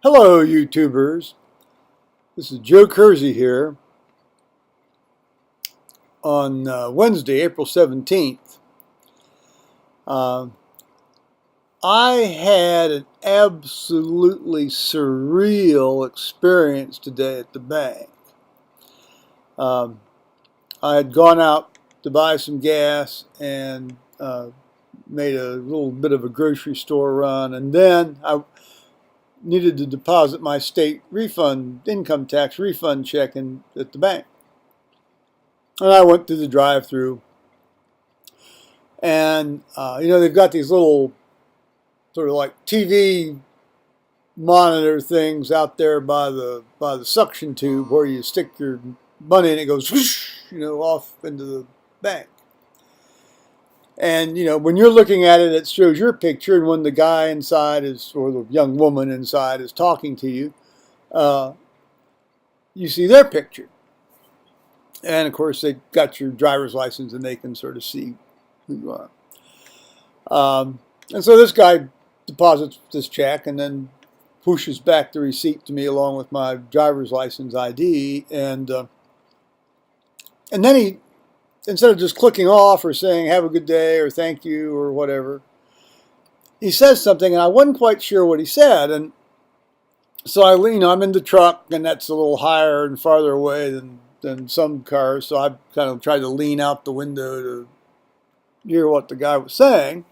Hello, YouTubers. This is Joe Kersey here on Wednesday, April 17th. I had an absolutely surreal experience today at the bank. I had gone out to buy some gas and made a little bit of a grocery store run, and then I needed to deposit my state refund, income tax refund check at the bank. And I went through the drive-through, and they've got these little sort of like TV monitor things out there by the suction tube where you stick your money and it goes whoosh, off into the bank. And when you're looking at it, it shows your picture, and when the guy inside or the young woman inside is talking to you, you see their picture. And of course, they got your driver's license, and they can sort of see who you are. And so this guy deposits this check, and then pushes back the receipt to me along with my driver's license ID, and then he, instead of just clicking off or saying "have a good day" or "thank you" or whatever, he says something, and I wasn't quite sure what he said, and so I'm in the truck, and that's a little higher and farther away than some cars, so I kind of tried to lean out the window to hear what the guy was saying.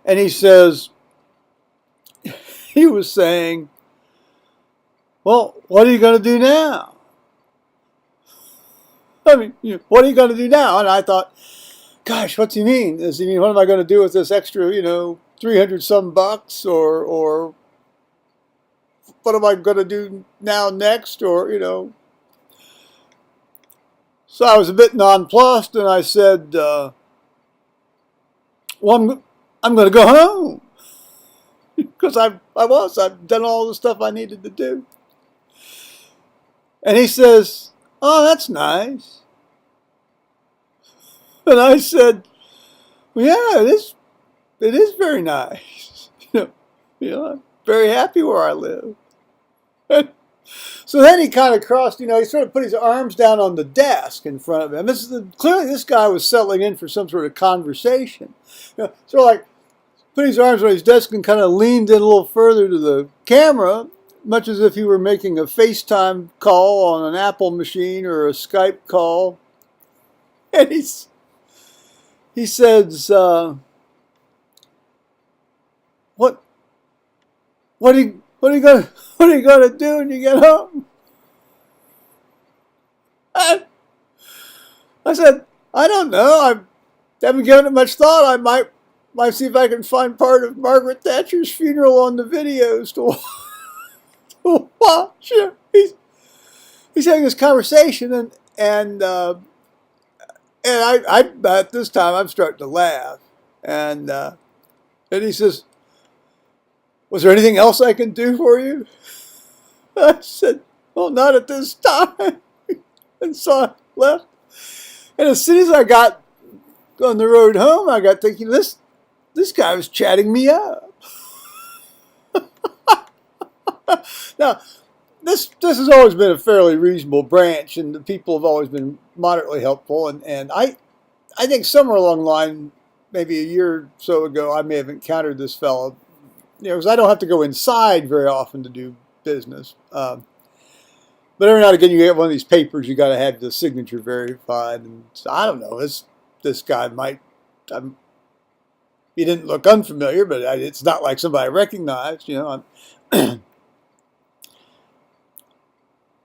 And he says, he was saying, "Well, what are you going to do now? I mean, what are you going to do now?" And I thought, gosh, what's he mean? Does he mean, what am I going to do with this extra, 300 some bucks, or what am I going to do now next, or, So I was a bit nonplussed, and I said, well, I'm going to go home. Because I've done all the stuff I needed to do. And he says, "Oh, that's nice." And I said, "Well, yeah, it is very nice. I'm very happy where I live." So then he kind of crossed, he sort of put his arms down on the desk in front of him. Clearly this guy was settling in for some sort of conversation. Sort of like put his arms on his desk and kind of leaned in a little further to the camera, much as if he were making a FaceTime call on an Apple machine or a Skype call. And he says, what are you gonna do when you get home?" I said, "I don't know. I haven't given it much thought. I might see if I can find part of Margaret Thatcher's funeral on the videos to watch." He's having this conversation, and I at this time I'm starting to laugh, and he says, "Was there anything else I can do for you?" I said, "Well, not at this time." And so I left. And as soon as I got on the road home, I got thinking, this guy was chatting me up. Now, this has always been a fairly reasonable branch, and the people have always been moderately helpful. And I think somewhere along the line, maybe a year or so ago, I may have encountered this fellow. Because I don't have to go inside very often to do business. But every now and again, you get one of these papers, you got to have the signature verified. And so, I don't know, this guy might, he didn't look unfamiliar, but it's not like somebody I recognized,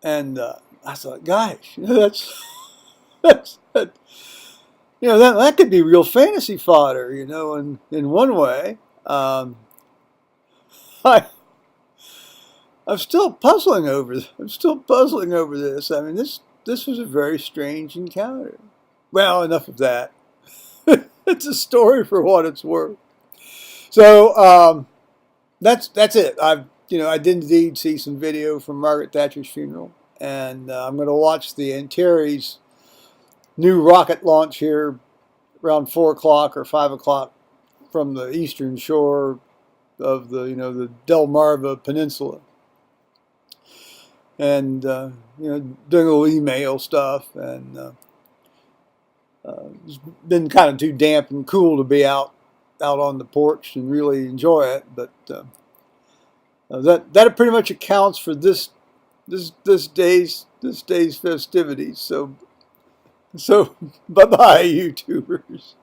And I thought, gosh, that could be real fantasy fodder, in one way. I'm still puzzling over this. I mean, this was a very strange encounter. Well, enough of that. It's a story for what it's worth. So that's it. I did indeed see some video from Margaret Thatcher's funeral, and I'm going to watch the Antares new rocket launch here around 4 o'clock or 5 o'clock from the eastern shore of the the Delmarva Peninsula, and doing a little email stuff, and it's been kind of too damp and cool to be out on the porch and really enjoy it. But that pretty much accounts for this day's festivities. So bye bye, YouTubers.